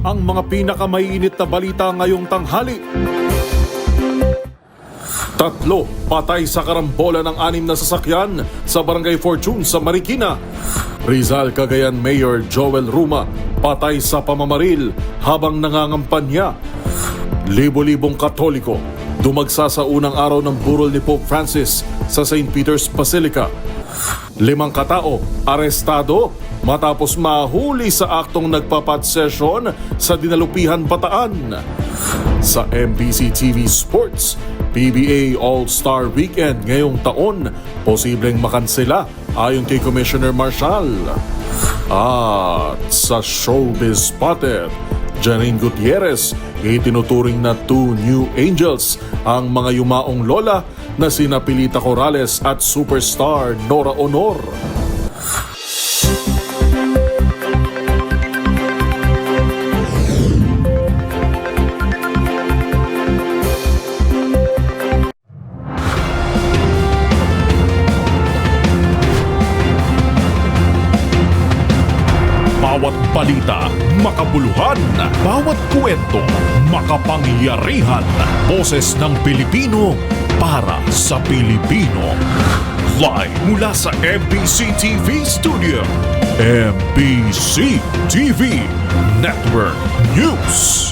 ang mga pinakamainit na balita ngayong tanghali. 3 patay sa karambola ng 6 na sasakyan sa Barangay Fortune sa Marikina. Rizal, Cagayan Mayor Joel Ruma patay sa pamamaril habang nangangampanya. Libo-libong Katoliko dumagsa sa unang araw ng burol ni Pope Francis sa St. Peter's Basilica. 5 katao arestado matapos mahuli sa aktong nagpapadsesyon sa Dinalupihan, Bataan. Sa MBC TV Sports, PBA All-Star Weekend ngayong taon posibleng makansela ayon kay Commissioner Marshall. At sa Showbiz Spotted, Janine Gutierrez itinuturing na 2 new angels ang mga yumaong lola na sina Pilita Corrales at superstar Nora Honor. Bawat balita, makabuluhan. Bawat kwento, makapangyarihan. Boses ng Pilipino para sa Pilipino. Live mula sa MBC TV Studio. MBC TV Network News.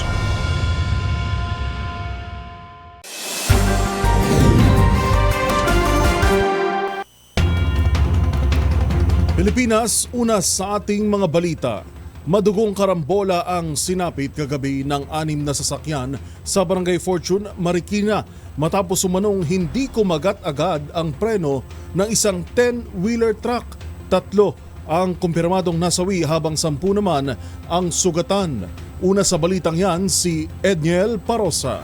Pilipinas, una sa ating mga balita. Madugong karambola ang sinapit kagabi ng 6 na sasakyan sa Barangay Fortune, Marikina matapos umanong hindi kumagat agad ang preno ng isang 10-wheeler truck. 3 ang kumpirmadong nasawi habang 10 naman ang sugatan. Una sa balitang yan si Edniel Parosa.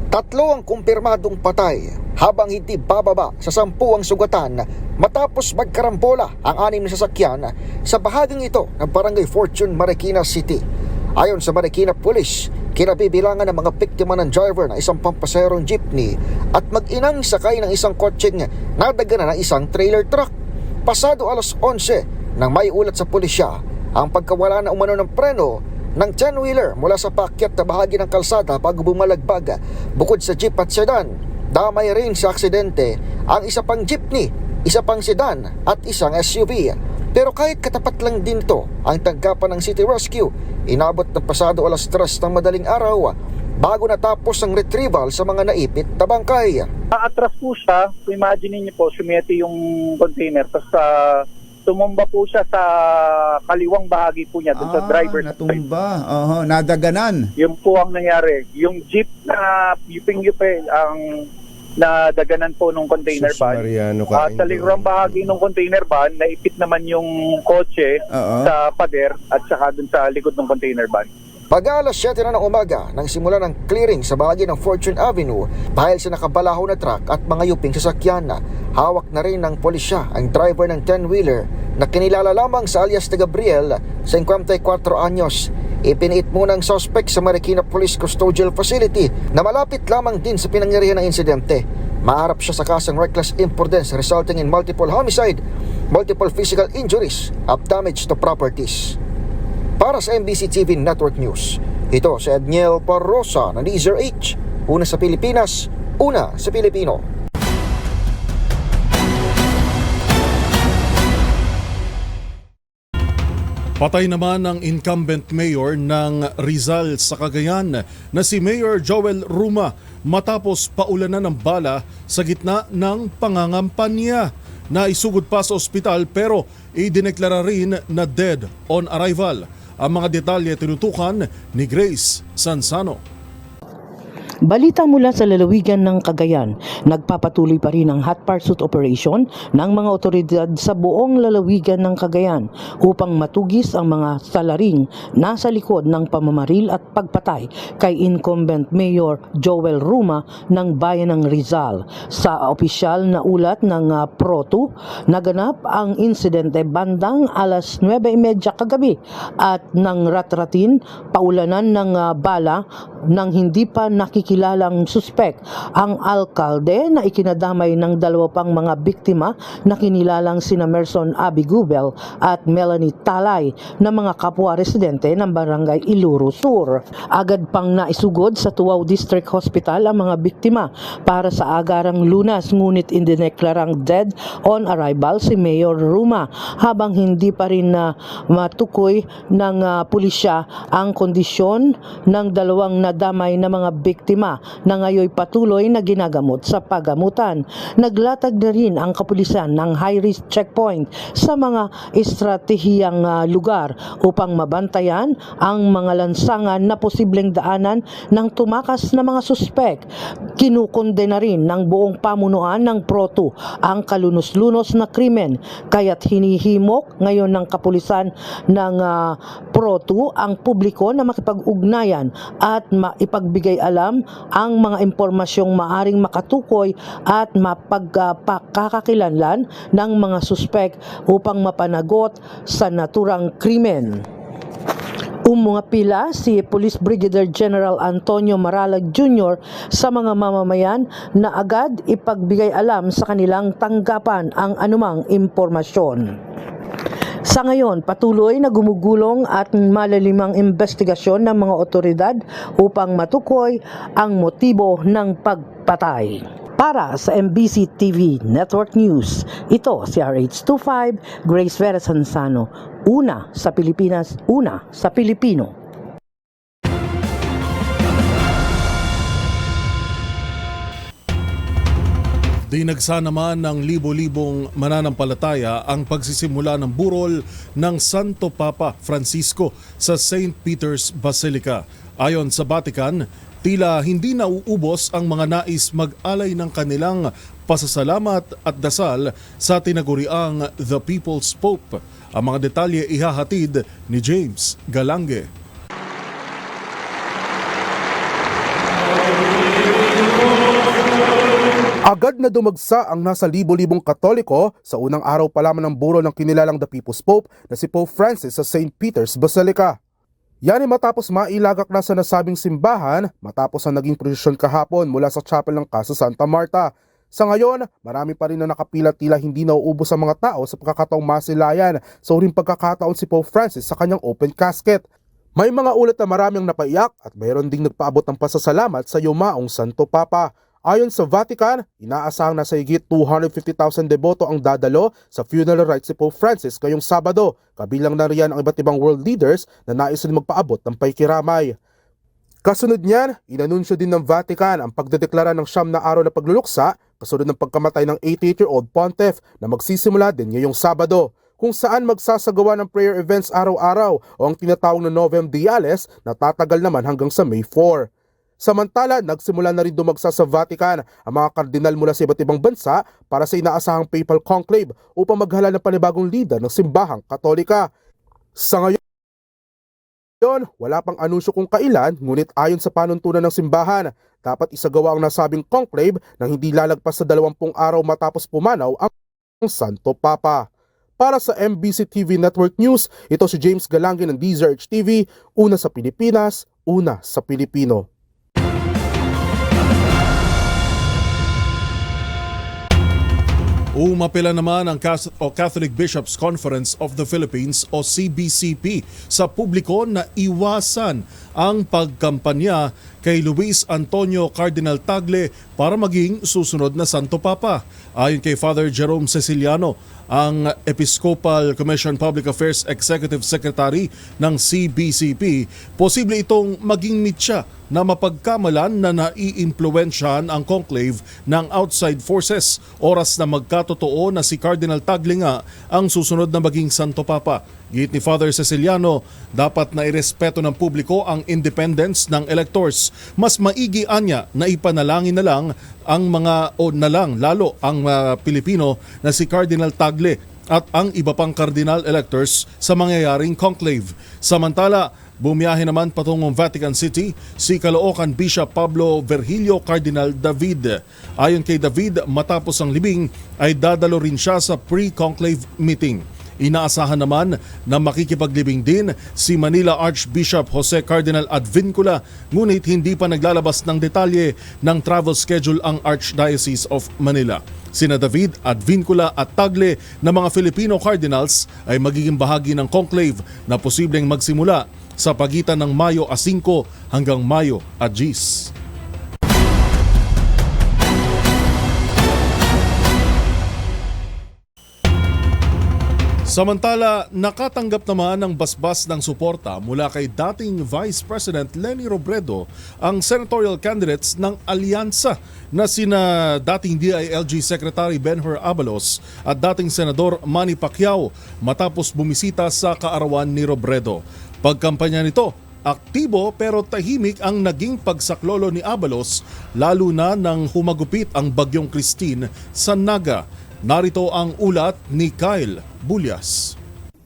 3 ang kumpirmadong patay habang hindi bababa sa 10 ang sugatan matapos magkarambola ang 6 na sasakyan sa bahaging ito ng Barangay Fortune, Marikina City. Ayon sa Marikina Police, kinabibilangan ng mga biktima ng driver na isang pampaserong jeepney at mag-inang sakay ng isang kotseng nadagana ng isang trailer truck. Pasado alas 11 nang may ulat sa pulisya ang pagkawala na umano ng preno ng 10-wheeler mula sa paakyat na bahagi ng kalsada bago bumalagbag. Bukod sa jeep at sedan, damay rin sa aksidente ang isa pang jeepney, isa pang sedan at isang SUV. Pero kahit katapat lang din ito ang tanggapan ng City Rescue, inabot ng pasado alas 3 ng madaling araw bago natapos ang retrieval sa mga naipit na bangkay. Atras po siya, imagine niyo po, sumiyete yung container, tapos tumumba po siya sa kaliwang bahagi po niya doon sa driver's side. Natumba, nadaganan. Yun po ang nangyari. Yung jeep na yuping-yupe ang nadaganan po nung container van. Sa ligrang bahagi ng container van, naipit naman yung kotse sa pader at saka doon sa likod ng container van. Pag-alas 7 na ng umaga nang simula ng clearing sa bahagi ng Fortune Avenue dahil sa nakabalaho na truck at mga yuping sasakyan. Hawak na rin ng pulisya ang driver ng 10-wheeler na kinilala lamang sa alias de Gabriel, 54 anyos. Ipiniit muna ang suspect sa Marikina Police Custodial Facility na malapit lamang din sa pinangyarihan ng insidente. Maharap siya sa kasang reckless imprudence resulting in multiple homicide, multiple physical injuries at damage to properties. Para sa MBC TV Network News, ito si Edniel Parosa ng Laser H. Una sa Pilipinas, una sa Pilipino. Patay naman ang incumbent mayor ng Rizal sa Cagayan na si Mayor Joel Ruma matapos paulanan ng bala sa gitna ng pangangampanya. Naisugod pa sa ospital pero idineklara rin na dead on arrival. Ang mga detalye tinutukan ni Grace Sansano. Balita mula sa lalawigan ng Cagayan, nagpapatuloy pa rin ang hot pursuit operation ng mga otoridad sa buong lalawigan ng Cagayan upang matugis ang mga salaring nasa likod ng pamamaril at pagpatay kay incumbent Mayor Joel Ruma ng Bayan ng Rizal. Sa opisyal na ulat ng PROTU, naganap ang insidente bandang alas 9:30 kagabi at nang ratratin paulanan ng bala nang hindi pa nakikita kilalang suspek, ang alkalde na ikinadamay ng dalawa pang mga biktima na kinilalang sina Merson Abigubel at Melanie Talay na mga kapwa residente ng barangay Iluro Sur. Agad pang naisugod sa Tuaw District Hospital ang mga biktima para sa agarang lunas, ngunit indineklarang dead on arrival si Mayor Ruma habang hindi pa rin na matukoy ng pulisya ang kondisyon ng dalawang nadamay na mga biktima na ngayon patuloy na ginagamot sa pagamutan. Naglatag na rin ang kapulisan ng high-risk checkpoint sa mga estratehiyang lugar upang mabantayan ang mga lansangan na posibleng daanan ng tumakas na mga suspek. Kinukondena rin ng buong pamunuan ng Proto ang kalunos-lunos na krimen, kaya't hinihimok ngayon ng kapulisan ng Proto ang publiko na makipag-ugnayan at maipagbigay alam ang mga impormasyong maaring makatukoy at mapagkakakilanlan ng mga suspek upang mapanagot sa naturang krimen. Umungapila si Police Brigadier General Antonio Maralag Jr. sa mga mamamayan na agad ipagbigay alam sa kanilang tanggapan ang anumang impormasyon. Sa ngayon, patuloy na gumugulong at malalimang investigasyon ng mga otoridad upang matukoy ang motibo ng pagpatay. Para sa MBC TV Network News, ito si RH25 Grace Vera Sansano. Una sa Pilipinas, una sa Pilipino. Dinagsa naman ng libo-libong mananampalataya ang pagsisimula ng burol ng Santo Papa Francisco sa St. Peter's Basilica. Ayon sa Vatican, tila hindi nauubos ang mga nais mag-alay ng kanilang pasasalamat at dasal sa tinaguriang The People's Pope. Ang mga detalye ihahatid ni James Galange. Agad na dumagsa ang nasa libo-libong Katoliko sa unang araw pa lamang ng burol ng kinilalang The People's Pope na si Pope Francis sa St. Peter's Basilica. Yan ay matapos mailagak na sa nasabing simbahan matapos ang naging prosesyon kahapon mula sa chapel ng Casa Santa Marta. Sa ngayon, marami pa rin na nakapila tila hindi nauubos ang mga tao sa pagkakataong masilayan sa huling pagkakataon si Pope Francis sa kanyang open casket. May mga ulat na maraming napaiyak at mayroon ding nagpaabot ng pasasalamat sa yumaong Santo Papa. Ayon sa Vatican, inaasahang nasa higit 250,000 deboto ang dadalo sa funeral rites si Pope Francis ngayong Sabado, kabilang na riyan ang iba't ibang world leaders na nais rin magpaabot ng paikiramay. Kasunod niyan, inanunsyo din ng Vatican ang pagdedeklara ng 9 na araw na pagluluksa kasunod ng pagkamatay ng 88-year-old pontiff na magsisimula din ngayong Sabado, kung saan magsasagawa ng prayer events araw-araw o ang tinatawag na Novem Diales na tatagal naman hanggang sa May 4. Samantala, nagsimula na rin dumagsa sa Vatican ang mga kardinal mula sa iba't ibang bansa para sa inaasahang papal conclave upang maghala ng panibagong leader ng simbahang Katolika. Sa ngayon, wala pang anunsyo kung kailan, ngunit ayon sa panuntunan ng simbahan, dapat isagawa ang nasabing conclave nang hindi lalagpas sa 20 araw matapos pumanaw ang Santo Papa. Para sa MBC TV Network News, ito si James Galange ng DZRH TV, una sa Pilipinas, una sa Pilipino. Umapela naman ang Catholic Bishops Conference of the Philippines o CBCP sa publiko na iwasan ang pagkampanya kay Luis Antonio Cardinal Tagle para maging susunod na Santo Papa. Ayon kay Father Jerome Ceciliano, ang Episcopal Commission Public Affairs Executive Secretary ng CBCP, posible itong maging mitya na mapagkamalan na naiimpluwensyahan ang conclave ng outside forces oras na magkatotoo na si Cardinal Tagle nga ang susunod na maging Santo Papa. Git ni Father Ceciliano, dapat na irespeto ng publiko ang independence ng electors. Mas maigi anya na ipanalangin na lang ang mga lalo ang Pilipino na si Cardinal Tagle at ang iba pang cardinal electors sa mangyayaring conclave. Samantala, bumiyahe naman patungong Vatican City si Caloocan Bishop Pablo Virgilio Cardinal David. Ayon kay David, matapos ang libing ay dadalo rin siya sa pre-conclave meeting. Inaasahan naman na makikipaglibing din si Manila Archbishop Jose Cardinal Advincula, ngunit hindi pa naglalabas ng detalye ng travel schedule ang Archdiocese of Manila. Sina David, Advincula at Tagle na mga Filipino cardinals ay magiging bahagi ng conclave na posibleng magsimula sa pagitan ng Mayo 5 hanggang Mayo 10. Samantala, nakatanggap naman ng basbas ng suporta mula kay dating Vice President Leni Robredo ang senatorial candidates ng alyansa na sina dating DILG Secretary Benhur Abalos at dating Senador Manny Pacquiao matapos bumisita sa kaarawan ni Robredo. Pagkampanya nito, aktibo pero tahimik ang naging pagsaklolo ni Abalos lalo na nang humagupit ang bagyong Christine sa Naga. Narito ang ulat ni Kyle Bulyas.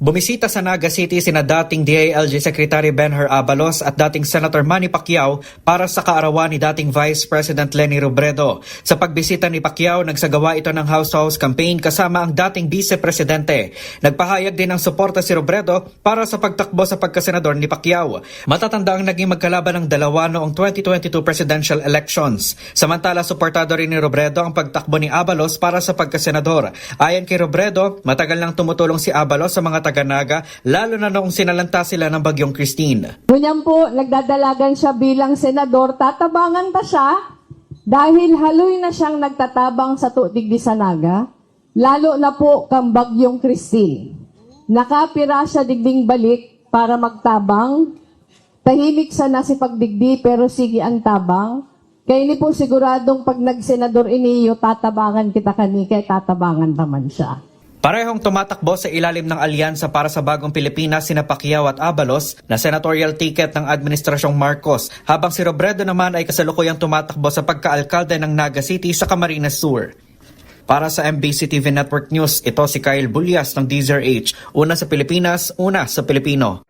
Bumisita sa Naga City sina dating DILG Secretary Benhur Abalos at dating Senator Manny Pacquiao para sa kaarawan ni dating Vice President Leni Robredo. Sa pagbisita ni Pacquiao, nagsagawa ito ng house-to-house campaign kasama ang dating Vice Presidente. Nagpahayag din ng suporta si Robredo para sa pagtakbo sa pagkasenador ni Pacquiao. Matatanda ang naging magkalaban ng dalawa noong 2022 presidential elections. Samantala, suportado rin ni Robredo ang pagtakbo ni Abalos para sa pagkasenador. Ayon kay Robredo, matagal nang tumutulong si Abalos sa mga taga-Naga, lalo na noong sinalanta sila ng bagyong Christine. Ngunyan po, nagdadalagan siya bilang senador, tatabangan pa siya dahil haloy na siyang nagtatabang sa tuigdi sa Naga, lalo na po kang bagyong Christine. Nakapira siya digding balik para magtabang, tahimik sa nasipagdigdi pero sige ang tabang, kaya ni po siguradong pag nagsenador iniyo, tatabangan kita kani, kaya tatabangan naman siya. Parehong tumatakbo sa ilalim ng alyansa para sa bagong Pilipinas sina Pacquiao at Abalos na senatorial ticket ng Administrasyong Marcos, habang si Robredo naman ay kasalukuyang tumatakbo sa pagkaalkalde ng Naga City sa Camarines Sur. Para sa MBC TV Network News, ito si Kyle Bulyas ng DZRH. Una sa Pilipinas, una sa Pilipino.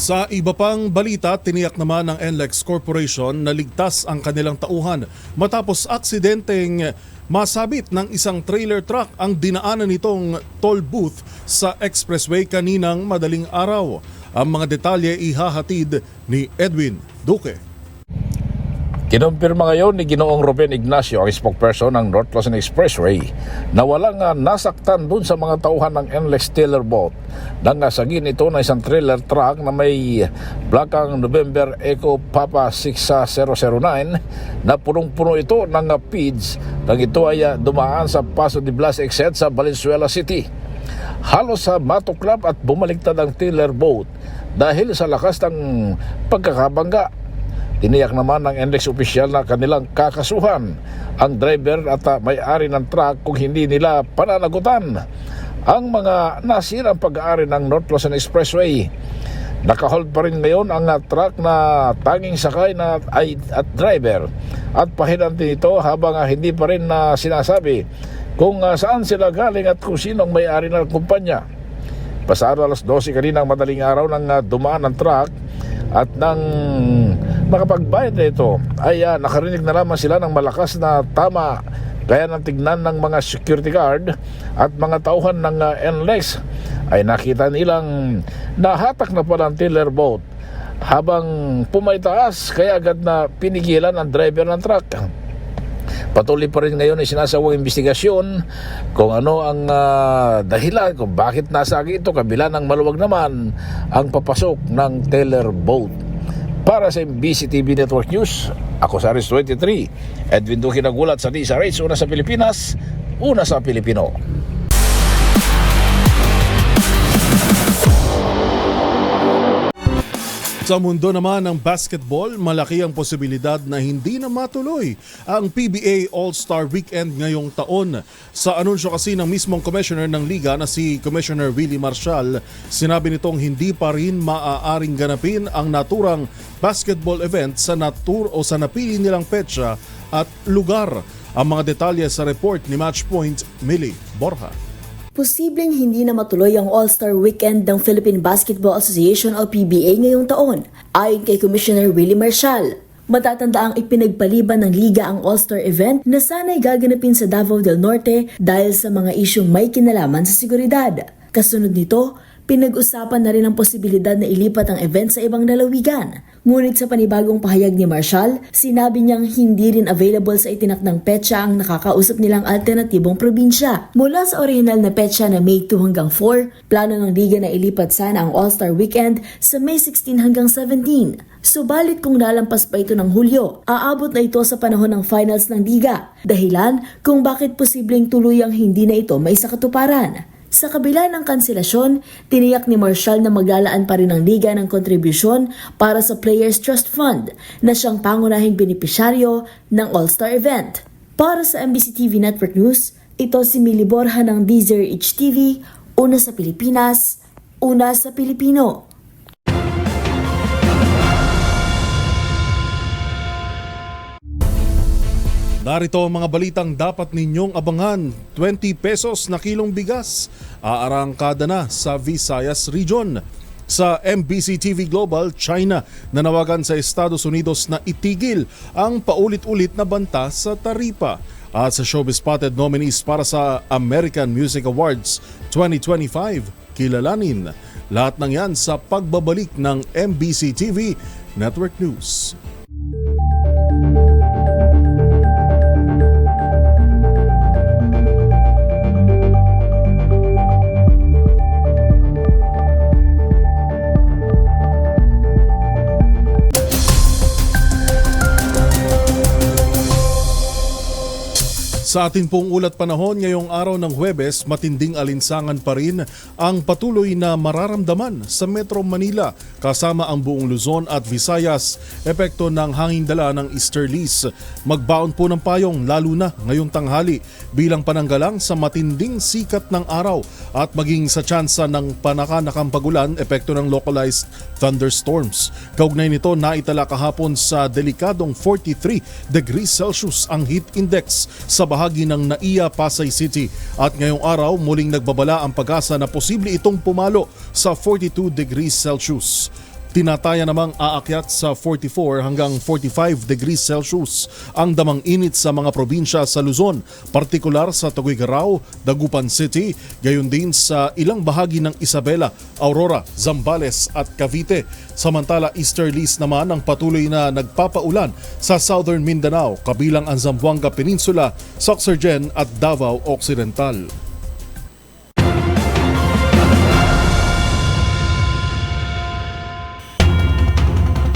Sa iba pang balita, tiniyak naman ng NLEX Corporation na ligtas ang kanilang tauhan matapos aksidenteng masabit ng isang trailer truck ang dinaanan nitong toll booth sa expressway kaninang madaling araw. Ang mga detalye ihahatid ni Edwin Duque. Kinumpirma ngayon ni Ginoong Ruben Ignacio, ang spokesperson ng North Luzon Expressway, na walang nasaktan dun sa mga tauhan ng NLEX Taylor Boat nang nasagin ito na isang trailer truck na may plakang November Echo Papa 6009 na punong-puno ito ng PIDS nang ito ay dumaan sa Paso de Blas exit sa Valenzuela City. Halos sa matuklap at bumaliktad ang Taylor Boat dahil sa lakas ng pagkakabangga. Tiniyak naman ng NLEX opisyal na kanilang kakasuhan ang driver at may-ari ng truck kung hindi nila pananagutan ang mga nasirang pag-aari ng North Luzon Expressway. Nakahold pa rin ngayon ang truck na tanging sakay na at driver at pahinantin ito habang hindi pa rin sinasabi kung saan sila galing at kung sino ang may-ari ng kumpanya. Pasado alas 12 kaninang madaling araw nang dumaan ang truck at nang makapagbayad na ito ay nakarinig na lamang sila ng malakas na tama, kaya nang tignan ng mga security guard at mga tauhan ng NLEX ay nakita nilang nahatak na pala ang Taylor Boat habang pumaitaas, kaya agad na pinigilan ang driver ng truck. Patuloy pa rin ngayon ay sinasawang investigasyon kung ano ang dahilan kung bakit nasagi ito, kabila ng maluwag naman ang papasok ng Taylor Boat. Para sa MBC TV Network News, ako sa Aris 23, Edwin Duque nagulat sa DZRH, una sa Pilipinas, una sa Pilipino. Sa mundo naman ng basketball, malaki ang posibilidad na hindi na matuloy ang PBA All-Star Weekend ngayong taon. Sa anunsyo kasi ng mismong commissioner ng liga na si Commissioner Willie Marshall, sinabi nitong hindi pa rin maaaring ganapin ang naturang basketball event sa sa napili nilang petsa at lugar. Ang mga detalye sa report ni Matchpoint Millie Borja. Posibleng hindi na matuloy ang All-Star Weekend ng Philippine Basketball Association o PBA ngayong taon, ayon kay Commissioner Willie Marshall. Matatanda ang ipinagpaliban ng Liga ang All-Star event na sana'y gaganapin sa Davao del Norte dahil sa mga isyong may kinalaman sa seguridad. Kasunod nito, pinag-usapan na rin ang posibilidad na ilipat ang event sa ibang lalawigan. Ngunit sa panibagong pahayag ni Marshall, sinabi niyang hindi rin available sa itinakdang petsa ang nakakausap nilang alternatibong probinsya. Mula sa orihinal na petsa na May 2 hanggang 4, plano ng liga na ilipat sana ang All-Star Weekend sa May 16 hanggang 17. Subalit kung lalampas pa ito ng Hulyo, aabot na ito sa panahon ng finals ng liga. Dahilan kung bakit posibleng tuluyang hindi na ito may sakatuparan. Sa kabila ng kanselasyon, tiniyak ni Marshall na maglalaan pa rin ang liga ng kontribusyon para sa Players Trust Fund na siyang pangunahing benepisyaryo ng All-Star event. Para sa MBC TV Network News, ito si Mili Borja ng DZRH TV, una sa Pilipinas, una sa Pilipino. Narito ang mga balitang dapat ninyong abangan. 20 pesos na kilong bigas aarangkada na sa Visayas Region. Sa MBC TV Global, China nanawagan sa Estados Unidos na itigil ang paulit-ulit na banta sa taripa. At sa Showbiz Spotted nominees para sa American Music Awards 2025, kilalanin. Lahat ng yan sa pagbabalik ng MBC TV Network News. Sa ating pong ulat panahon ngayong araw ng Huwebes, matinding alinsangan pa rin ang patuloy na mararamdaman sa Metro Manila kasama ang buong Luzon at Visayas. Epekto ng hanging dala ng easterlies. Magbaon po ng payong lalo na ngayong tanghali bilang pananggalang sa matinding sikat ng araw at maging sa tsansa ng panakanakang pagulan epekto ng localized thunderstorms. Kaugnay nito, naitala kahapon sa delikadong 43 degrees Celsius ang heat index sa bahagi ng Naiya, Pasay City at ngayong araw muling nagbabala ang pag-asa na posible itong pumalo sa 42 degrees Celsius. Tinataya namang aakyat sa 44 hanggang 45 degrees Celsius ang damang init sa mga probinsya sa Luzon, partikular sa Tuguegarao, Dagupan City, gayon din sa ilang bahagi ng Isabela, Aurora, Zambales at Cavite. Samantala, easterlies naman ang patuloy na nagpapaulan sa Southern Mindanao, kabilang ang Zamboanga Peninsula, Sorsogon at Davao Occidental.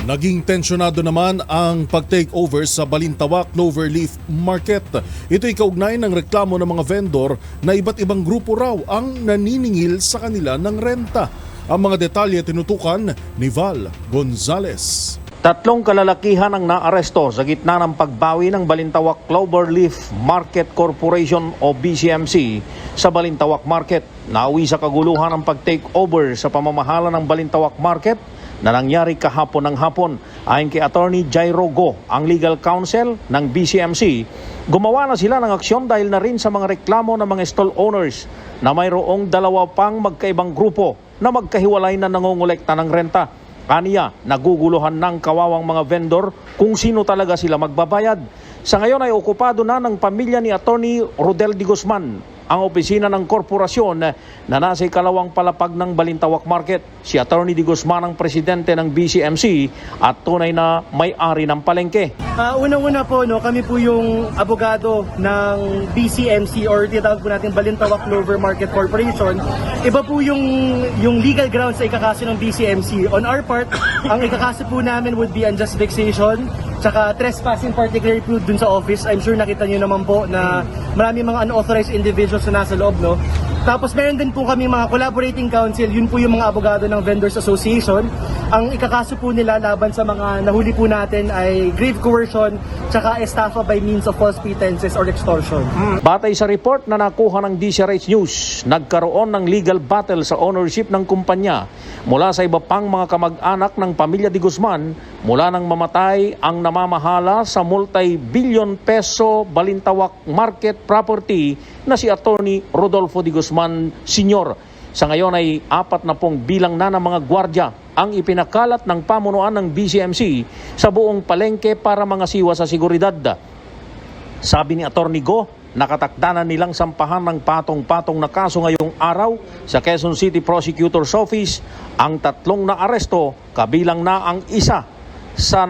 Naging tensyonado naman ang pag-takeover sa Balintawak Cloverleaf Market. Ito'y kaugnay ng reklamo ng mga vendor na iba't ibang grupo raw ang naniningil sa kanila ng renta. Ang mga detalye tinutukan ni Val Gonzales. 3 kalalakihan ang naaresto sa gitna ng pagbawi ng Balintawak Cloverleaf Market Corporation o BCMC sa Balintawak Market. Nauwi sa kaguluhan ang pag-takeover sa pamamahala ng Balintawak Market na nangyari kahapon ng hapon. Ayon kay Attorney Jairo Go, ang legal counsel ng BCMC, gumawa na sila ng aksyon dahil na rin sa mga reklamo ng mga stall owners na mayroong 2 pang magkaibang grupo na magkahiwalay na nangongolekta ng renta. Aniya, naguguluhan ng kawawang mga vendor kung sino talaga sila magbabayad. Sa ngayon ay okupado na ng pamilya ni Attorney Rodel de Guzman ang opisina ng korporasyon na nasa ikalawang palapag ng Balintawak Market. Si Attorney de Guzman ang presidente ng BCMC at tunay na may-ari ng palengke. Unang-una po, kami po yung abogado ng BCMC or tinatawag po natin Balintawak Clover Market Corporation. Iba po yung legal grounds sa ikakaso ng BCMC. On our part, ang ikakaso po namin would be unjust vexation, tsaka trespassing particularly po dun sa office. I'm sure nakita nyo naman po na marami mga unauthorized individuals na nasa loob, no? Tapos meron din po kami mga collaborating counsel, yun po yung mga abogado ng Vendors Association. Ang ikakaso po nila laban sa mga nahuli po natin ay grave coercion tsaka estafa by means of false pretenses or extortion. Batay sa report na nakuha ng DZRH News, nagkaroon ng legal battle sa ownership ng kumpanya mula sa iba pang mga kamag-anak ng pamilya de Guzman mula nang mamatay ang namamahala sa multi-billion peso Balintawak Market property na si Attorney Rodolfo de Guzman Sr. Sa ngayon ay 40 bilang na ng mga gwardya ang ipinakalat ng pamunuan ng BCMC sa buong palengke para mga siwa sa seguridad. Sabi ni Atty. Go, nakatakda na nilang sampahan ng patong-patong na kaso ngayong araw sa Quezon City Prosecutor's Office ang 3 na aresto, kabilang na ang isa sa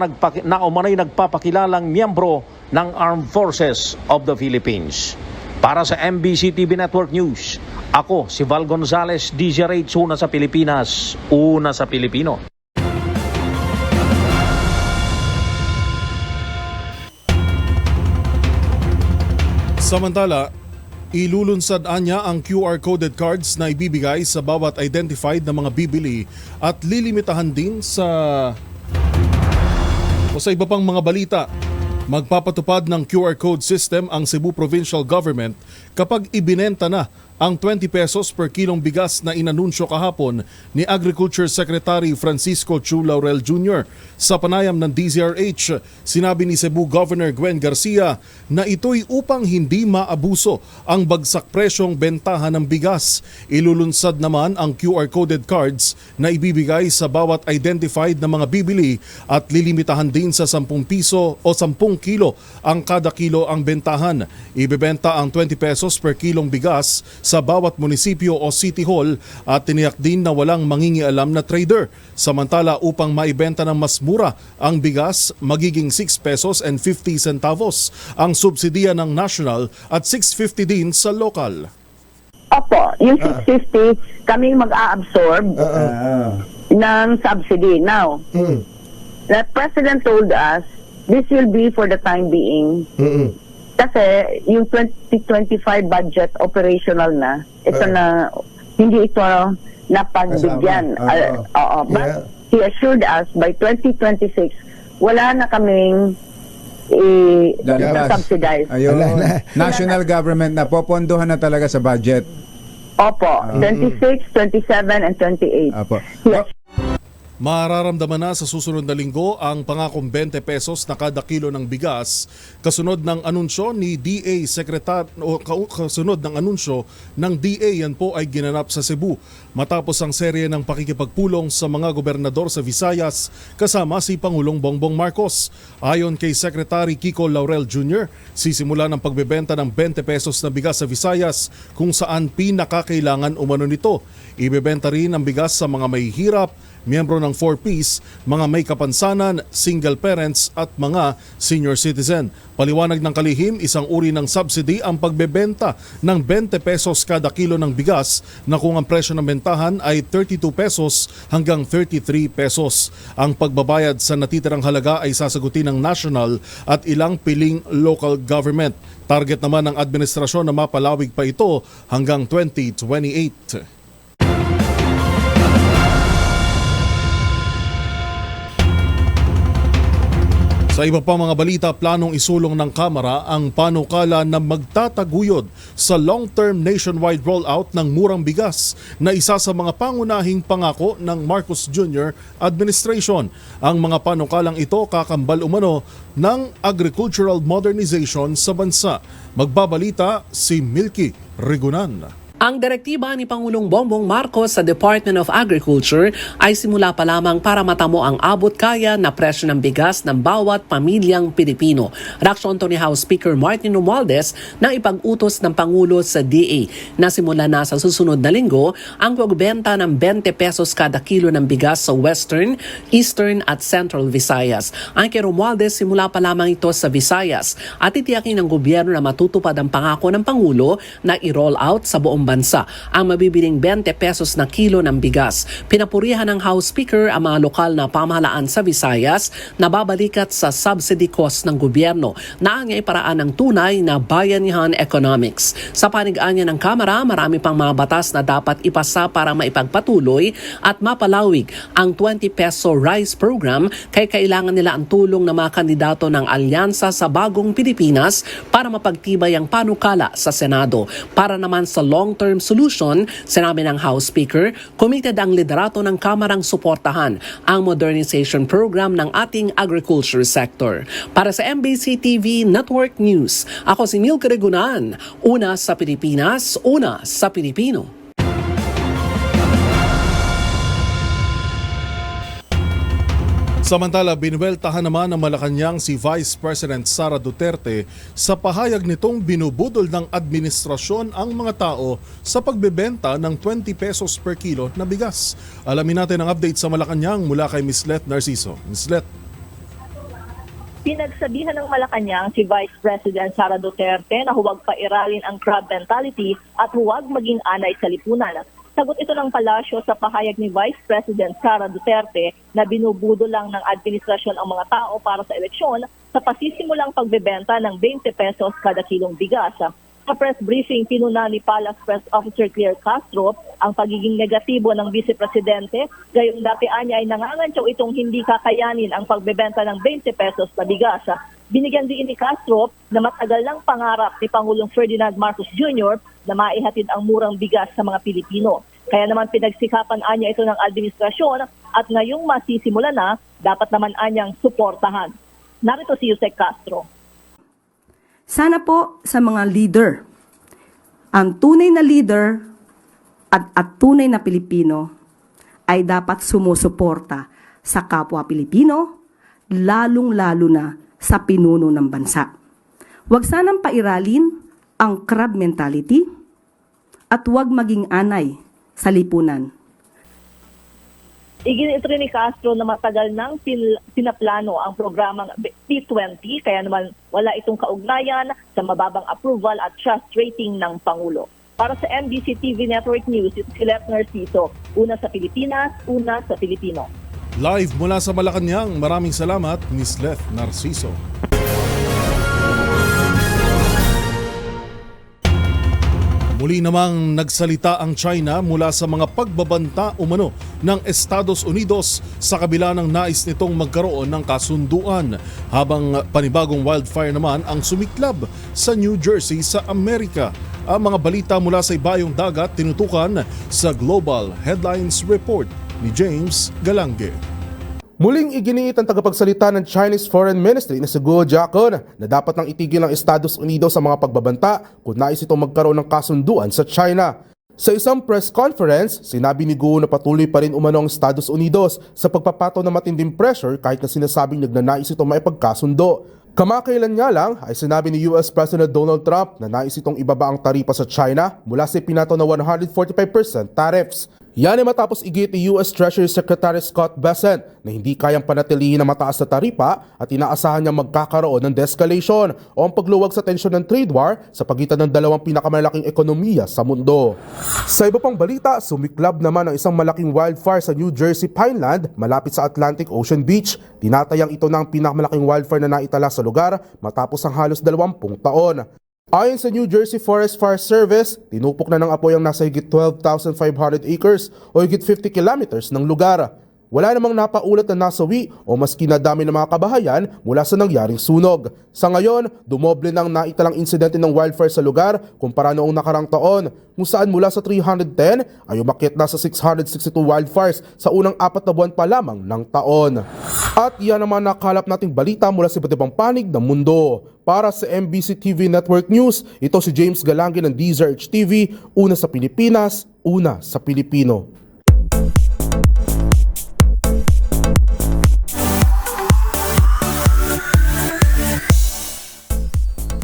umanay nagpapakilalang miyembro ng Armed Forces of the Philippines. Para sa MBC TV Network News, ako si Val Gonzales, DZRH, una sa Pilipinas, una sa Pilipino. Samantala, ilulunsad anya ang QR-coded cards na ibibigay sa bawat identified na mga bibili at lilimitahan din sa iba pang mga balita. Magpapatupad ng QR code system ang Cebu Provincial Government kapag ibinenta na ang 20 pesos per kilong bigas na inanunsyo kahapon ni Agriculture Secretary Francisco Chu Laurel Jr. Sa panayam ng DZRH, sinabi ni Cebu Governor Gwen Garcia na ito'y upang hindi maabuso ang bagsak presyong bentahan ng bigas. Ilulunsad naman ang QR-coded cards na ibibigay sa bawat identified na mga bibili at lilimitahan din sa 10 piso o 10 kilo ang kada kilo ang bentahan. Ibebenta ang 20 pesos per kilong bigas sa bawat munisipyo o city hall at tiniyak din na walang mangingialam na trader. Samantala, upang maibenta ng mas mura ang bigas, magiging 6 pesos and 50 centavos ang subsidiya ng national at 6.50 din sa local. Opo, yung 650 kami mag-a-absorb ng subsidy. Now, the President told us this will be for the time being. Kasi yung 2025 budget operational na, ito na, hindi ito napagbigyan. But he assured us by 2026, wala na kaming subsidize. Ayun. National government na, popondohan na talaga sa budget. Opo, 26, 27, and 28. Opo. Yes. Mararamdaman na sa susunod na linggo ang pangakong 20 pesos na kada kilo ng bigas kasunod ng anunsyo ni DA kasunod ng anunsyo ng DA. Yan po ay ginanap sa Cebu matapos ang serye ng pakikipagpulong sa mga gobernador sa Visayas kasama si Pangulong Bongbong Marcos. Ayon kay Secretary Kiko Laurel Jr., sisimula ng pagbebenta ng 20 pesos na bigas sa Visayas kung saan pinakakailangan umano nito. Ibebenta rin ang bigas sa mga mahihirap, miyembro ng 4Ps, mga may kapansanan, single parents at mga senior citizen. Paliwanag ng kalihim, isang uri ng subsidy ang pagbebenta ng 20 pesos kada kilo ng bigas na kung ang presyo ng bentahan ay 32 pesos hanggang 33 pesos. Ang pagbabayad sa natitirang halaga ay sasagutin ng national at ilang piling local government. Target naman ng administrasyon na mapalawig pa ito hanggang 2028. Sa iba pa mga balita, planong isulong ng Kamara ang panukala na magtataguyod sa long-term nationwide rollout ng murang bigas na isa sa mga pangunahing pangako ng Marcos Jr. administration. Ang mga panukalang ito kakambal umano ng agricultural modernization sa bansa. Magbabalita si Milky Rigunan. Ang direktiba ni Pangulong Bongbong Marcos sa Department of Agriculture ay simula pa lamang para matamo ang abot kaya na presyo ng bigas ng bawat pamilyang Pilipino. Reaksyon to ni House Speaker Martin Romualdez na ipag-utos ng Pangulo sa DA na simula na sa susunod na linggo ang pagbenta ng 20 pesos kada kilo ng bigas sa Western, Eastern at Central Visayas. Ang kay Romualdez, simula pa lamang ito sa Visayas at itiyakin ng gobyerno na matutupad ang pangako ng Pangulo na i-roll out sa buong bansa ang mabibiling 20 pesos na kilo ng bigas. Pinapurihan ng House Speaker ang mga lokal na pamahalaan sa Visayas na babalikat sa subsidy cost ng gobyerno na ang iparaan ng tunay na bayanihan economics. Sa panigaan niya ng Kamara, marami pang mga batas na dapat ipasa para maipagpatuloy at mapalawig ang 20 peso rice program kaya kailangan nila ang tulong ng mga kandidato ng Alyansa sa Bagong Pilipinas para mapagtibay ang panukala sa Senado. Para naman sa long-term solution, sinabi ng House Speaker, committed ang liderato ng Kamarang suportahan ang modernization program ng ating agriculture sector. Para sa MBC TV Network News, ako si Milky Rigunan, una sa Pilipinas, una sa Pilipino. Samantala, binuweltahan naman ng Malacanang si Vice President Sara Duterte sa pahayag nitong binubudol ng administrasyon ang mga tao sa pagbebenta ng 20 pesos per kilo na bigas. Alamin natin ang update sa Malacanang mula kay Ms. Let Narciso. Ms. Let. Pinagsabihan ng Malacanang si Vice President Sara Duterte na huwag pairalin ang crab mentality at huwag maging anay sa lipunan. Sagot ito ng palasyo sa pahayag ni Vice President Sara Duterte na binubudo lang ng administrasyon ang mga tao para sa eleksyon sa pasisimulang pagbebenta ng 20 pesos kada kilong bigas. Sa press briefing, pinuna ni Palace Press Officer Claire Castro ang pagiging negatibo ng Vice Presidente, gayong datian niya ay nangangantyaw itong hindi kakayanin ang pagbebenta ng 20 pesos na bigas. Binigyan din ni Castro na matagal ng pangarap ni Pangulong Ferdinand Marcos Jr. na maihatid ang murang bigas sa mga Pilipino. Kaya naman pinagsikapan anya ito ng administrasyon at ngayong masisimula na, dapat naman anyang suportahan. Narito si Yusek Castro. Sana po sa mga leader, ang tunay na leader at tunay na Pilipino ay dapat sumusuporta sa kapwa Pilipino, lalong-lalo na sa pinuno ng bansa. Huwag sanang pairalin ang crab mentality at huwag maging anay sa lipunan. Iginit rin ni Castro na matagal nang pinaplano ang programang P20, kaya naman wala itong kaugnayan sa mababang approval at trust rating ng Pangulo. Para sa MBC TV Network News, ito si Let Narciso. Una sa Pilipinas, una sa Pilipino. Live mula sa Malacanang, maraming salamat, Ms. Let Narciso. Muli namang nagsalita ang China mula sa mga pagbabanta umano ng Estados Unidos sa kabila ng nais nitong magkaroon ng kasunduan, habang panibagong wildfire naman ang sumiklab sa New Jersey sa Amerika. Ang mga balita mula sa ibayong dagat tinutukan sa Global Headlines Report ni James Galange. Muling iginiit ang tagapagsalita ng Chinese Foreign Ministry na si Guo Jiakun na dapat nang itigil ng Estados Unidos sa mga pagbabanta kung nais itong magkaroon ng kasunduan sa China. Sa isang press conference, sinabi ni Guo na patuloy pa rin umano ang Estados Unidos sa pagpapato ng matinding pressure kahit na sinasabing nagnanais itong maipagkasundo. Kamakailan nga lang ay sinabi ni US President Donald Trump na nais itong ibaba ang taripa sa China mula sa pinato na 145% tariffs. Yan ay matapos igit ni US Treasury Secretary Scott Bessent na hindi kayang panatilihin ang mataas na taripa at inaasahan niya magkakaroon ng de-escalation o ang pagluwag sa tensyon ng trade war sa pagitan ng dalawang pinakamalaking ekonomiya sa mundo. Sa iba pang balita, sumiklab naman ang isang malaking wildfire sa New Jersey Pineland malapit sa Atlantic Ocean Beach. Tinatayang ito na ang pinakamalaking wildfire na naitala sa lugar matapos ang halos 20 taon. Ayon sa New Jersey Forest Fire Service, tinupok na ng apoy ang nasa higit 12,500 acres o higit 50 kilometers ng lugar. Wala namang napaulat na nasawi o maski nadami ng mga kabahayan mula sa nangyaring sunog. Sa ngayon, dumoble ng naitalang insidente ng wildfire sa lugar kumpara noong nakarang taon, kung saan mula sa 310 ay umakyat na sa 662 wildfires sa unang 4 na buwan pa lamang ng taon. At yan naman nakalap nating balita mula sa iba't ibang panig ng mundo. Para sa MBC TV Network News, ito si James Galange ng DZRH TV, una sa Pilipinas, una sa Pilipino.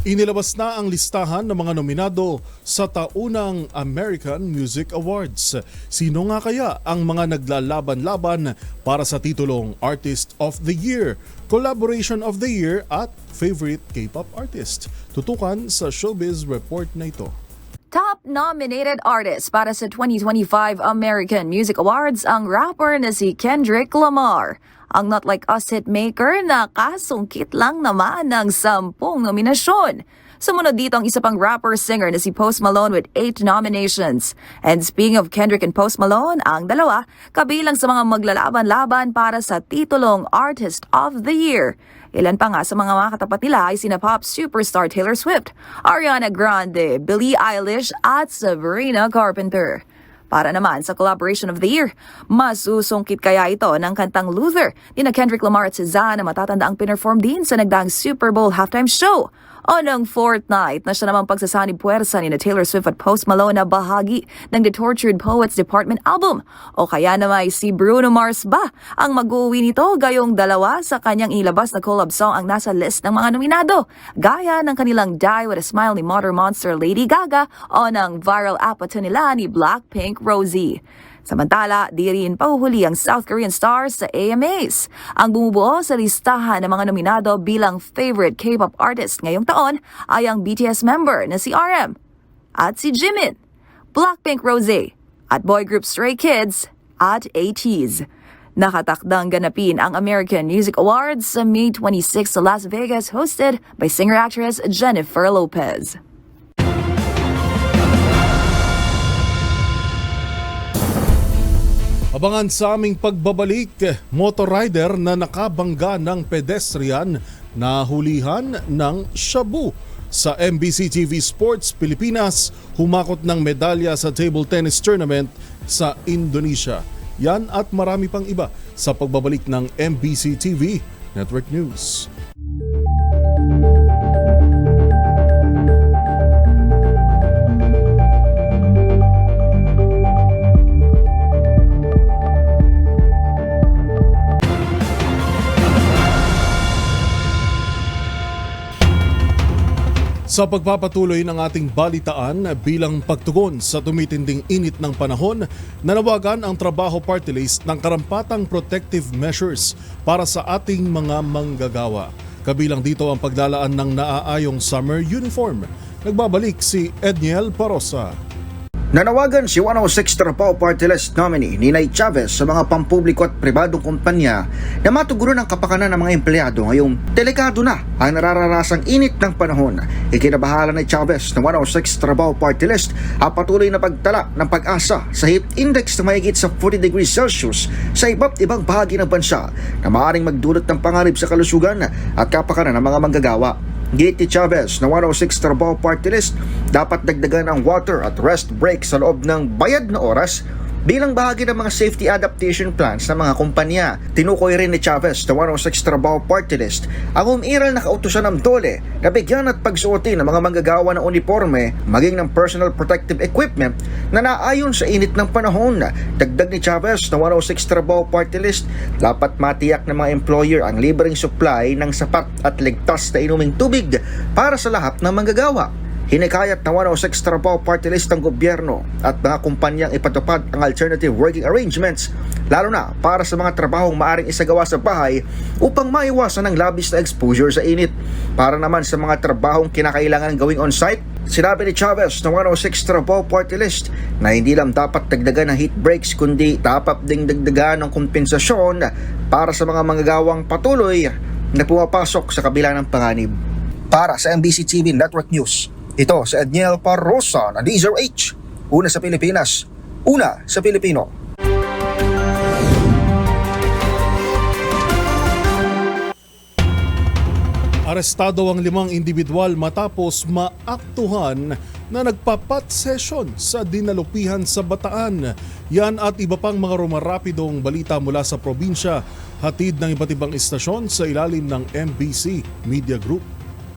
Inilabas na ang listahan ng mga nominado sa taunang American Music Awards. Sino nga kaya ang mga naglalaban-laban para sa titulong Artist of the Year, Collaboration of the Year at Favorite K-pop Artist? Tutukan sa Showbiz Report na ito. Top nominated artist para sa 2025 American Music Awards ang rapper na si Kendrick Lamar. Ang Not Like Us hitmaker na kasungkit lang naman ng 10 nominasyon. Sumunod dito ang isa pang rapper-singer na si Post Malone with 8 nominations. And speaking of Kendrick and Post Malone, ang dalawa kabilang sa mga maglalaban-laban para sa titulong Artist of the Year. Ilan pa nga sa mga makatapat nila ay sina pop superstar Taylor Swift, Ariana Grande, Billie Eilish at Sabrina Carpenter. Para naman sa Collaboration of the Year, masusungkit kaya ito ng kantang Luther ni na Kendrick Lamar at SZA na matatanda ang pinerform din sa nagdaang Super Bowl halftime show. O ng fourth night na siya namang pagsasanib puwersa ni na Taylor Swift at Post Malone na bahagi ng The Tortured Poets Department album. O kaya naman si Bruno Mars ba ang mag-uwi nito gayong dalawa sa kanyang ilabas na collab song ang nasa list ng mga nominado. Gaya ng kanilang Die With A Smile ni Mother Monster Lady Gaga o ng viral apato nila ni Blackpink Rosie. Samantala, di rin pahuhuli ang South Korean stars sa AMAs. Ang bumubuo sa listahan ng mga nominado bilang favorite K-pop artist ngayong taon ay ang BTS member na si RM at si Jimin, Blackpink Rosé at boy group Stray Kids at ATEEZ. Nakatakdang ganapin ang American Music Awards sa May 26 sa Las Vegas, hosted by singer-actress Jennifer Lopez. Abangan sa aming pagbabalik, motor rider na nakabangga ng pedestrian na hulihan ng shabu. Sa MBC TV Sports Pilipinas, humakot ng medalya sa table tennis tournament sa Indonesia. Yan at marami pang iba sa pagbabalik ng MBC TV Network News. Sa pagpapatuloy ng ating balitaan bilang pagtugon sa tumitinding init ng panahon, nanawagan ang Trabaho Party List ng karampatang protective measures para sa ating mga manggagawa. Kabilang dito ang paglalaan ng naaayong summer uniform. Nagbabalik si Edniel Parosa. Nanawagan si 106 Trabaho Party List nominee Ninay Chavez sa mga pampubliko at pribadong kumpanya na matugunan ang kapakanan ng mga empleyado ngayong delikado na ang narararasang init ng panahon. Ikinabahala ni Chavez ng 106 Trabaho Party List ang patuloy na pagtala ng pag-asa sa heat index na mahigit sa 40 degrees Celsius sa iba't ibang bahagi ng bansa na maaaring magdulot ng panganib sa kalusugan at kapakanan ng mga manggagawa. Gate ni Chavez na 106 Trabaho Party List, dapat dagdagan ang water at rest break sa loob ng bayad na oras bilang bahagi ng mga safety adaptation plans ng mga kumpanya. Tinukoy rin ni Chavez na 106 Trabaho Party List ang umiiral na kautusan ng DOLE na bigyan at pagsuotin ng mga manggagawa ng uniforme maging ng personal protective equipment na naayon sa init ng panahon. Dagdag ni Chavez na 106 Trabaho Party List, dapat matiyak ng mga employer ang libreng supply ng sapat at ligtas na inuming tubig para sa lahat ng manggagawa. Hinikayat na 106 Trabaho Party List ng gobyerno at mga kumpanyang ipatupad ang alternative working arrangements, lalo na para sa mga trabahong maaring isagawa sa bahay upang maiwasan ang labis na exposure sa init. Para naman sa mga trabahong kinakailangan gawing on-site, sinabi ni Chavez na 106 Trabaho Party List na hindi lang dapat dagdagan ng heat breaks kundi dapat ding dagdagan ng kompensasyon para sa mga manggagawang patuloy na pumapasok sa kabila ng panganib. Para sa MBC TV Network News, ito si Edniel Parosa na DZRH. Una sa Pilipinas, una sa Pilipino. Arestado ang 5 individual matapos maaktuhan na nagpapat session sa dinalupihan sa Bataan. Yan at iba pang mga rumarapidong balita mula sa probinsya, hatid ng iba't ibang istasyon sa ilalim ng MBC Media Group.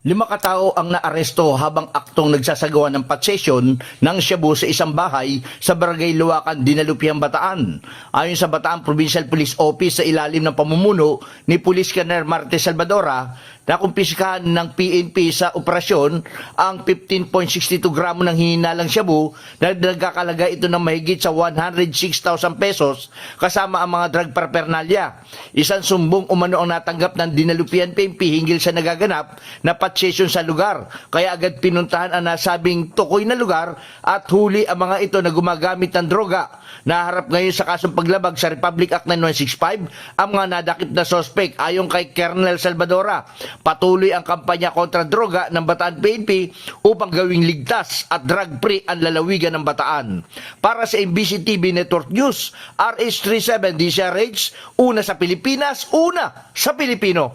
5 katao ang naaresto habang aktong nagsasagawa ng patsesyon ng shabu sa isang bahay sa Barangay Luwakan, Dinalupihan, Bataan. Ayon sa Bataan Provincial Police Office sa ilalim ng pamumuno ni Police Colonel Marte Salvadora, nakumpiskahan ng PNP sa operasyon ang 15.62 gramo ng hihinalang shabu na nagkakalaga ito ng mahigit sa 106,000 pesos kasama ang mga drug paraphernalia. Isang sumbong umano ang natanggap ng Dinalupihan PNP hinggil sa nagaganap na patsesyon sa lugar. Kaya agad pinuntahan ang nasabing tukoy na lugar at huli ang mga ito na gumagamit ng droga. Naharap ngayon sa kasong paglabag sa Republic Act 9165 ang mga nadakip na sospek. Ayon kay Colonel Salvadora, patuloy ang kampanya kontra droga ng Bataan PNP upang gawing ligtas at drug-free ang lalawigan ng Bataan. Para sa MBC TV Network News, RH37 DZRH, una sa Pilipinas, una sa Pilipino.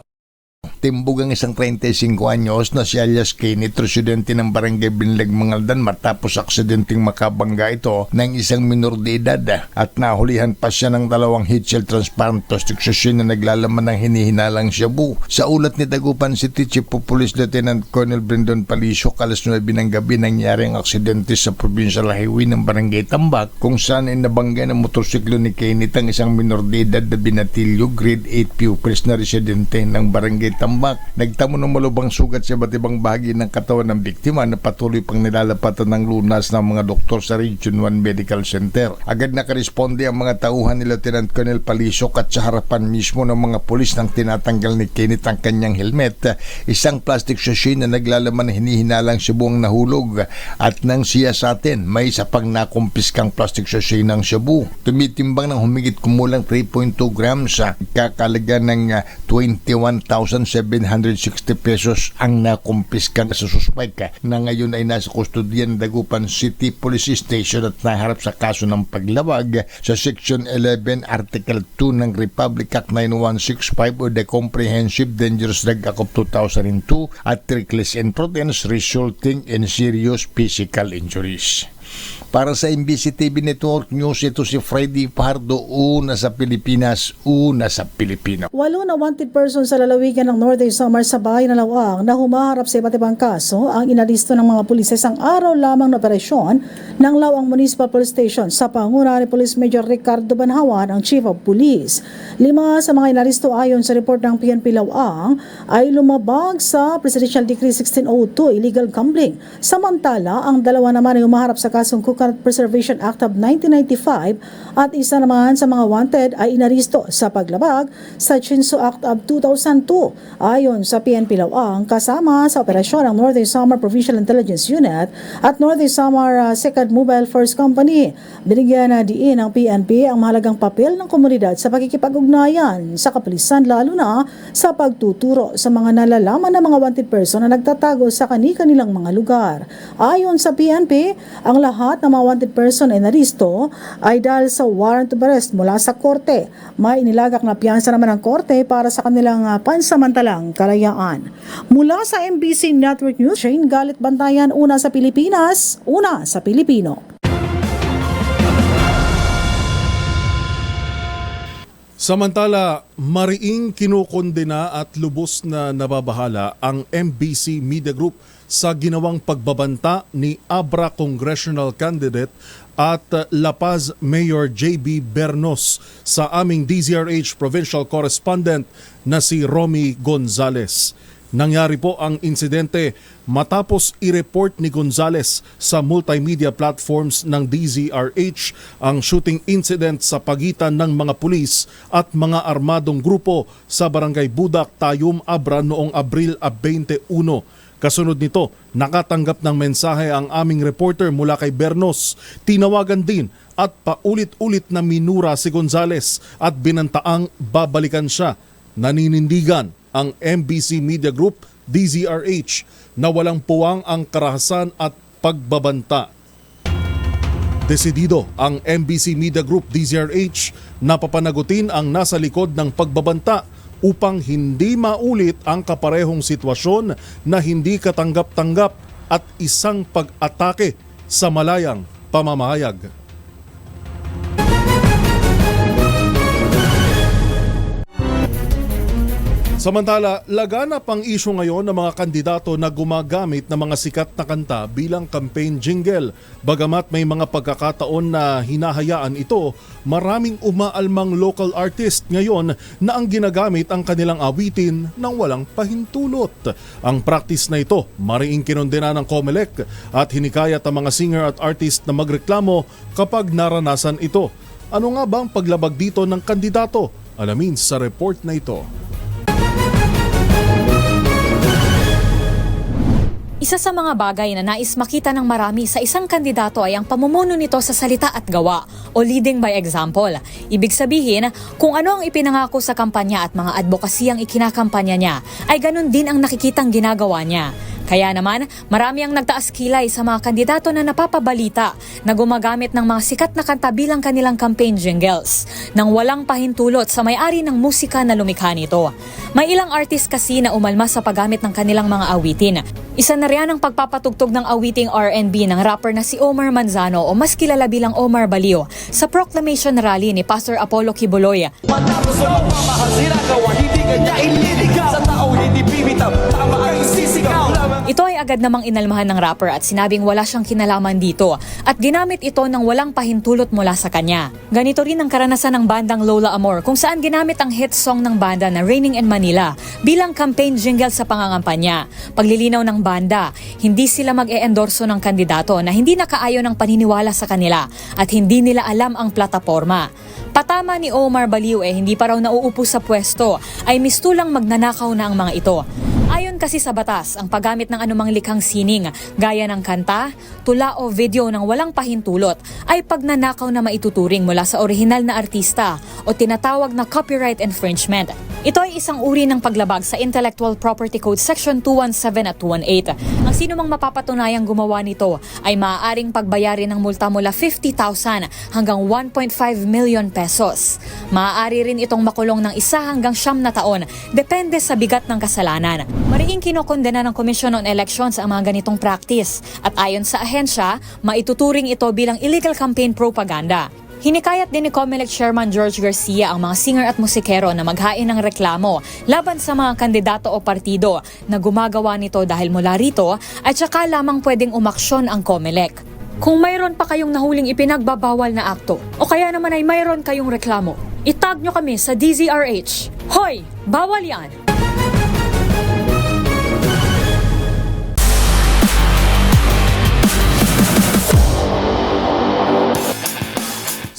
timbog ang isang 35 anyos na si alias Kenny, residente ng barangay Binlag, Mangaldan, matapos aksidenteng makabangga ito ng isang minor de edad at nahulihan pa siya ng 2 heat-shield transparent plastic sachet na naglalaman ng hinihinalang shabu. Sa ulat ni Dagupan City Chief of Police Lieutenant Colonel Brandon Palisio, alas 9 ng gabi nangyari ang aksidente sa provincial highway ng barangay Tambak kung saan ay nabangga ng motorsiklo ni Kenny ang isang minor de edad na binatilyo grade 8 pupils na residente ng barangay Tambak. Nagtamo ng malubhang sugat sa iba't ibang bahagi ng katawan ng biktima na patuloy pang nilalapatan ng lunas ng mga doktor sa Region 1 Medical Center. Agad nakaresponde ang mga tauhan ni Lieutenant Colonel Palisio at sa harapan mismo ng mga pulis nang tinatanggal ni Kenneth ang kanyang helmet, isang plastic sachet na naglalaman ng hinihinalang shabu ang nahulog at nang siya sa atin may isa pang nakumpiskang plastic sachet ng shabu. Tumitimbang ng humigit kumulang 3.2 grams sa kakalaga ng 21,760 pesos ang nakumpiskang sa suspect na ngayon ay nasa kustodiyan ng Dagupan City Police Station at naharap sa kaso ng paglawag sa Section 11 Article 2 ng Republic Act 9165 o the Comprehensive Dangerous Drug Act of 2002 at reckless imprudence resulting in serious physical injuries. Para sa MBC TV Network News, ito si Freddy Pardo, una sa Pilipinas, una sa Pilipino. 8 na wanted person sa lalawigan ng Northern Samar sa bayan ng Lawang na humaharap sa iba't ibang kaso ang inalisto ng mga pulis sa isang araw lamang na operasyon ng Lawang Municipal Police Station sa panguna ni Police Major Ricardo Banhawan, ang Chief of Police. 5 sa mga inalisto ayon sa report ng PNP Lawang ay lumabag sa Presidential Decree 1602 illegal gambling. Samantala, ang 2 naman ay humaharap sa kasong Coconut Preservation Act of 1995 at isa naman sa mga wanted ay inaristo sa paglabag sa Chinsu Act of 2002. Ayon sa PNP Lawang, kasama sa operasyon ng Northern Samar Provincial Intelligence Unit at Northern Samar Second Mobile Force Company. Binigyan na diin ng PNP ang mahalagang papel ng komunidad sa pakikipag-ugnayan sa kapulisan, lalo na sa pagtuturo sa mga nalalaman na mga wanted person na nagtatago sa kani-kanilang mga lugar. Ayon sa PNP, ang lahat ng mga wanted person ay naristo ay dahil sa warrant of arrest mula sa korte. May inilagak na piyansa naman ng korte para sa kanilang pansamantalang kalayaan. Mula sa MBC Network News, Shane Galit Bantayan, una sa Pilipinas, una sa Pilipino. Samantala, mariing kinukondena at lubos na nababahala ang MBC Media Group sa ginawang pagbabanta ni Abra Congressional Candidate at La Paz Mayor JB Bernos sa aming DZRH Provincial Correspondent na si Romy Gonzales. Nangyari po ang insidente matapos i-report ni Gonzales sa multimedia platforms ng DZRH ang shooting incident sa pagitan ng mga pulis at mga armadong grupo sa Barangay Budak, Tayum, Abra noong Abril 21. Kasunod nito, nakatanggap ng mensahe ang aming reporter mula kay Bernos. Tinawagan din at paulit-ulit na minura si Gonzales at binantaang babalikan siya. Naninindigan ang MBC Media Group, DZRH, na walang puwang ang karahasan at pagbabanta. Desidido ang MBC Media Group, DZRH, na papanagutin ang nasa likod ng pagbabanta upang hindi maulit ang kaparehong sitwasyon na hindi katanggap-tanggap at isang pag-atake sa malayang pamamahayag. Samantala, laganap ang isyu ngayon ng mga kandidato na gumagamit ng mga sikat na kanta bilang campaign jingle. Bagamat may mga pagkakataon na hinahayaan ito, maraming umaalmang local artist ngayon na ang ginagamit ang kanilang awitin ng walang pahintulot. Ang practice na ito, mariing kinondena ng COMELEC at hinikayat ang mga singer at artist na magreklamo kapag naranasan ito. Ano nga ba ang paglabag dito ng kandidato? Alamin sa report na ito. Isa sa mga bagay na nais makita ng marami sa isang kandidato ay ang pamumuno nito sa salita at gawa o leading by example. Ibig sabihin, kung ano ang ipinangako sa kampanya at mga advokasy ang ikinakampanya niya, ay ganun din ang nakikitang ginagawa niya. Kaya naman, marami ang nagtaas kilay sa mga kandidato na napapabalita na gumagamit ng mga sikat na kanta bilang kanilang campaign jingles nang walang pahintulot sa may-ari ng musika na lumikha nito. May ilang artist kasi na umalma sa paggamit ng kanilang mga awitin. Isa na riyan ang pagpapatugtog ng awiting R&B ng rapper na si Omar Manzano o mas kilala bilang Omar Baliw sa proclamation rally ni Pastor Apollo Kibuloy. Matapos sa pagmamahal gawa, hindi kanya ililigaw. Sa taong hindi bibitaw, tama ang sisigaw. Ito ay agad namang inalmahan ng rapper at sinabing wala siyang kinalaman dito at ginamit ito ng walang pahintulot mula sa kanya. Ganito rin ang karanasan ng bandang Lola Amor kung saan ginamit ang hit song ng banda na Raining in Manila bilang campaign jingle sa pangangampanya. Paglilinaw ng banda, hindi sila mag-e-endorso ng kandidato na hindi nakaayon ng paniniwala sa kanila at hindi nila alam ang plataforma. Patama ni Omar Baliw hindi pa raw nauupo sa pwesto ay mistulang magnanakaw na ang mga ito. Ayon kasi sa batas, ang paggamit ng anumang likhang sining gaya ng kanta, tula o video ng walang pahintulot ay pagnanakaw na maituturing mula sa orihinal na artista o tinatawag na copyright infringement. Ito ay isang uri ng paglabag sa Intellectual Property Code Section 217 at 218. Ang sino mang mapapatunayang gumawa nito ay maaaring pagbayarin ng multa mula 50,000 hanggang 1.5 million pesos. Maaari rin itong makulong ng 1 hanggang 9 na taon, depende sa bigat ng kasalanan. Mariing kinokondena ng Commission on Elections ang mga ganitong practice at ayon sa ahensya, maituturing ito bilang illegal campaign propaganda. Hinikayat din ni COMELEC Chairman George Garcia ang mga singer at musikero na maghain ng reklamo laban sa mga kandidato o partido na gumagawa nito dahil mula rito at saka lamang pwedeng umaksyon ang COMELEC. Kung mayroon pa kayong nahuling ipinagbabawal na akto o kaya naman ay mayroon kayong reklamo, itag nyo kami sa DZRH. Hoy! Bawal yan!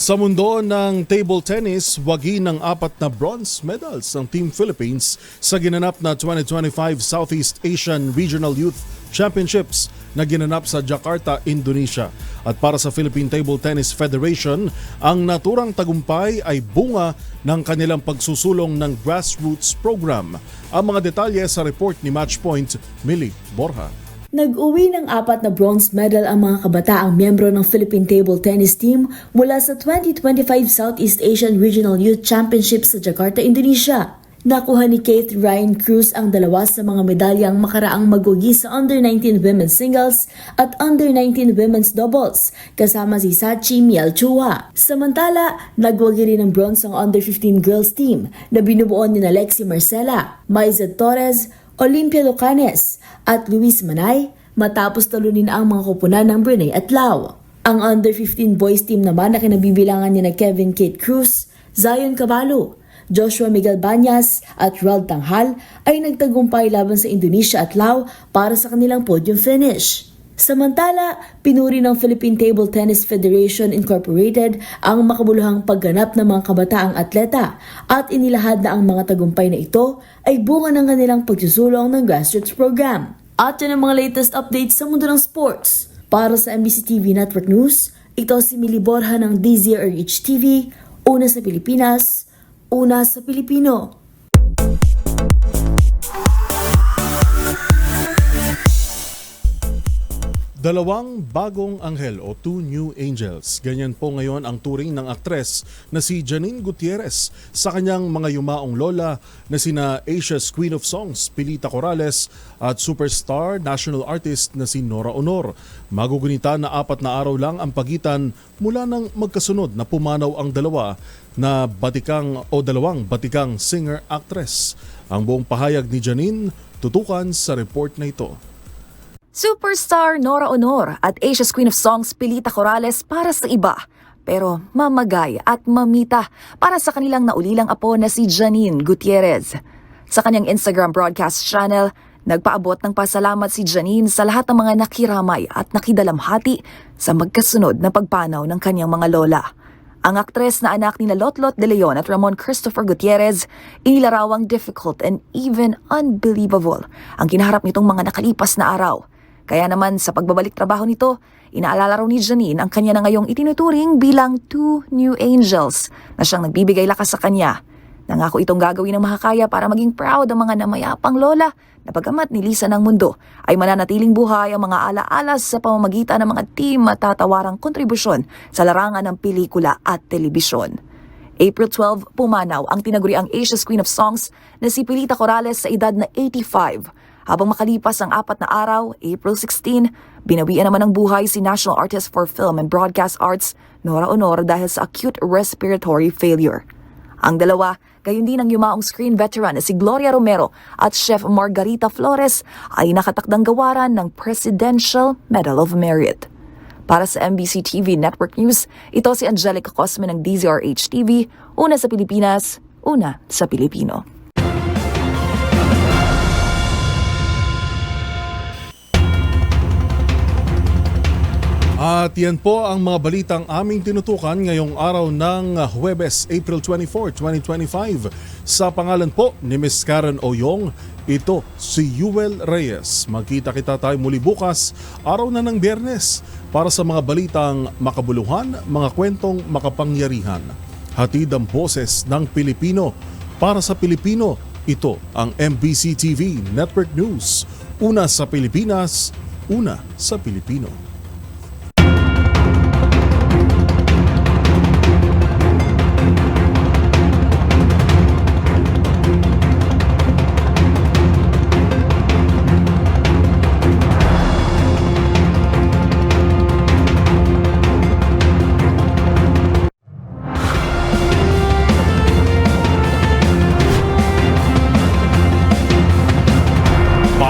Sa mundo ng table tennis, wagi ng 4 na bronze medals ng Team Philippines sa ginanap na 2025 Southeast Asian Regional Youth Championships na ginanap sa Jakarta, Indonesia. At para sa Philippine Table Tennis Federation, ang naturang tagumpay ay bunga ng kanilang pagsusulong ng grassroots program. Ang mga detalye sa report ni Matchpoint, Millie Borja. Nag-uwi ng 4 na bronze medal ang mga kabataang miyembro ng Philippine Table Tennis Team mula sa 2025 Southeast Asian Regional Youth Championships sa Jakarta, Indonesia. Nakuha ni Keith Ryan Cruz ang 2 sa mga medalyang makaraang magwagi sa Under-19 Women's Singles at Under-19 Women's Doubles, kasama si Sachi Miel Chua. Samantala, nagwagi rin ng bronze ang Under-15 Girls Team na binubuo ni Lexi Marcela, Maiza Torres, Olympia Locanes at Luis Manay matapos talunin ang mga koponan ng Brunei at Lao. Ang Under-15 Boys Team naman na kinabibilangan ni na Kevin Kate Cruz, Zion Cavallo, Joshua Miguel Banyas at Rod Tanghal ay nagtagumpay laban sa Indonesia at Lao para sa kanilang podium finish. Samantala, pinuri ng Philippine Table Tennis Federation Incorporated ang makabuluhang pagganap ng mga kabataang atleta at inilahad na ang mga tagumpay na ito ay bunga ng kanilang pagsusulong ng grassroots program. At yan ang mga latest updates sa mundo ng sports. Para sa MBC TV Network News, ito si Millie Borja ng DZRH TV, una sa Pilipinas, una sa Pilipino. Dalawang bagong anghel o 2 new angels. Ganyan po ngayon ang turing ng aktres na si Janine Gutierrez sa kanyang mga yumaong lola na sina Asia's Queen of Songs, Pilita Corrales at superstar national artist na si Nora Honor. Magugunita na 4 na araw lang ang pagitan mula nang magkasunod na pumanaw ang dalawang batikang singer-actress. Ang buong pahayag ni Janine tutukan sa report na ito. Superstar Nora Honor at Asia's Queen of Songs Pilita Corrales para sa iba, pero mamagay at mamita para sa kanilang naulilang apo na si Janine Gutierrez. Sa kanyang Instagram broadcast channel, nagpaabot ng pasalamat si Janine sa lahat ng mga nakiramay at nakidalamhati sa magkasunod na pagpanaw ng kanyang mga lola. Ang aktres na anak ni Lotlot De Leon at Ramon Christopher Gutierrez, inilarawang difficult and even unbelievable ang kinaharap nitong mga nakalipas na araw. Kaya naman sa pagbabalik trabaho nito, inaalala raw ni Janine ang kanya na ngayong itinuturing bilang 2 new angels na siyang nagbibigay lakas sa kanya. Nangako itong gagawin ng makakaya para maging proud ang mga namayapang lola na pagamat nilisan ng mundo ay mananatiling buhay ang mga alaala sa pamamagitan ng mga team at tatawarang kontribusyon sa larangan ng pelikula at telebisyon. April 12, pumanaw ang tinaguriang Asia's Queen of Songs na si Pilita Corrales sa edad na 85. Habang makalipas ang 4 na araw, April 16, binawian naman ng buhay si National Artist for Film and Broadcast Arts, Nora Honor, dahil sa acute respiratory failure. Ang dalawa, gayon din ang yumaong screen veteran na si Gloria Romero at Chef Margarita Flores ay nakatakdang gawaran ng Presidential Medal of Merit. Para sa MBC TV Network News, ito si Angelica Cosme ng DZRH TV, una sa Pilipinas, una sa Pilipino. At yan po ang mga balitang aming tinutukan ngayong araw ng Huwebes, April 24, 2025. Sa pangalan po ni Ms. Karen Oyong, ito si Yuel Reyes. Magkita-kita tayo muli bukas, araw na ng Biyernes, para sa mga balitang makabuluhan, mga kwentong makapangyarihan. Hatid ang boses ng Pilipino para sa Pilipino. Ito ang MBC TV Network News. Una sa Pilipinas, una sa Pilipino.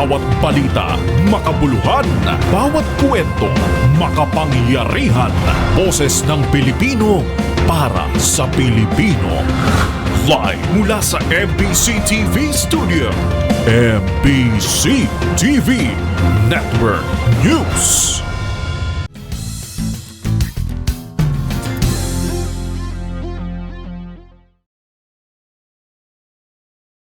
Bawat balita, makabuluhan. Bawat kwento, makapangyarihan. Boses ng Pilipino para sa Pilipino. Live mula sa MBC TV Studio. MBC TV Network News.